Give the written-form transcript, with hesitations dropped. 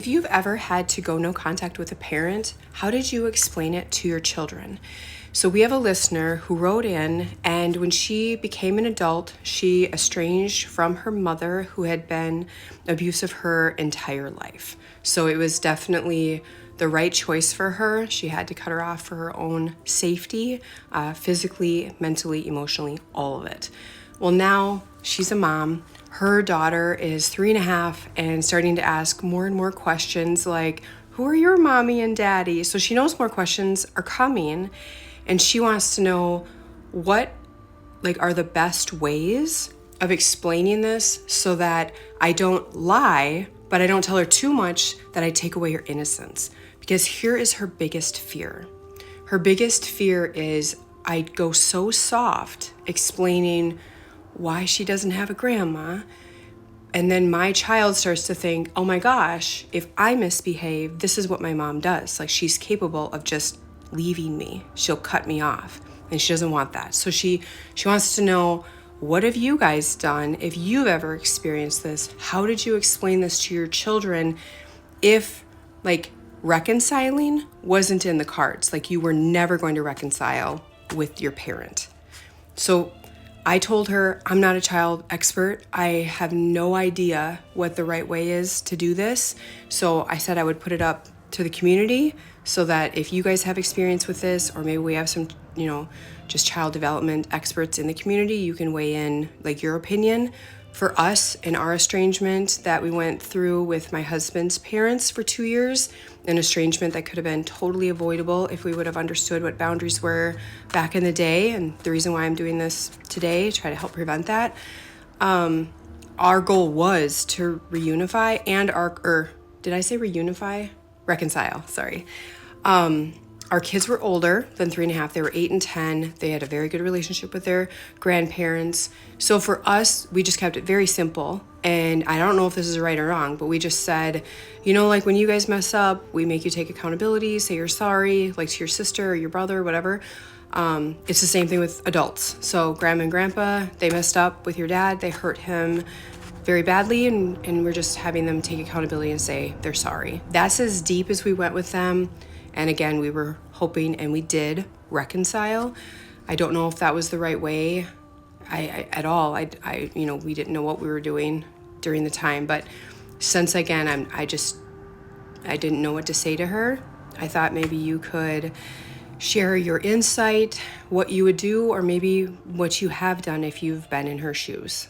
If you've ever had to go no contact with a parent, how did you explain it to your children? So we have a listener who wrote in, and when she became an adult, she estranged from her mother who had been abusive her entire life. So it was definitely the right choice for her. She had to cut her off for her own safety, physically, mentally, emotionally, all of it. Well, now she's a mom. Her daughter is 3.5 and starting to ask more and more questions like, who are your mommy and daddy? So she knows more questions are coming, and she wants to know what are the best ways of explaining this so that I don't lie, but I don't tell her too much that I take away her innocence. Because here is her biggest fear. Her biggest fear is I go so soft explaining why she doesn't have a grandma, and then my child starts to think, oh my gosh, if I misbehave, this is what my mom does. Like, she's capable of just leaving me. She'll cut me off, and she doesn't want that. So she wants to know, what have you guys done? If you've ever experienced this, how did you explain this to your children if reconciling wasn't in the cards? Like, you were never going to reconcile with your parent. So I told her, I'm not a child expert. I have no idea what the right way is to do this. So I said I would put it up to the community so that if you guys have experience with this, or maybe we have some, just child development experts in the community, you can weigh in your opinion. For us in our estrangement that we went through with my husband's parents for 2 years, an estrangement that could have been totally avoidable if we would have understood what boundaries were back in the day. And the reason why I'm doing this today, try to help prevent that. Our goal was to reunify did I say reunify? Reconcile, sorry. Our kids were older than 3.5. They were 8 and 10. They had a very good relationship with their grandparents. So for us, we just kept it very simple. And I don't know if this is right or wrong, but we just said, when you guys mess up, we make you take accountability, say you're sorry, to your sister or your brother, whatever. It's the same thing with adults. So grandma and grandpa, they messed up with your dad. They hurt him very badly, and we're just having them take accountability and say they're sorry. That's as deep as we went with them. And again, we were hoping, and we did reconcile. I don't know if that was the right way at all. We didn't know what we were doing during the time. But since again, I didn't know what to say to her. I thought maybe you could share your insight, what you would do, or maybe what you have done if you've been in her shoes.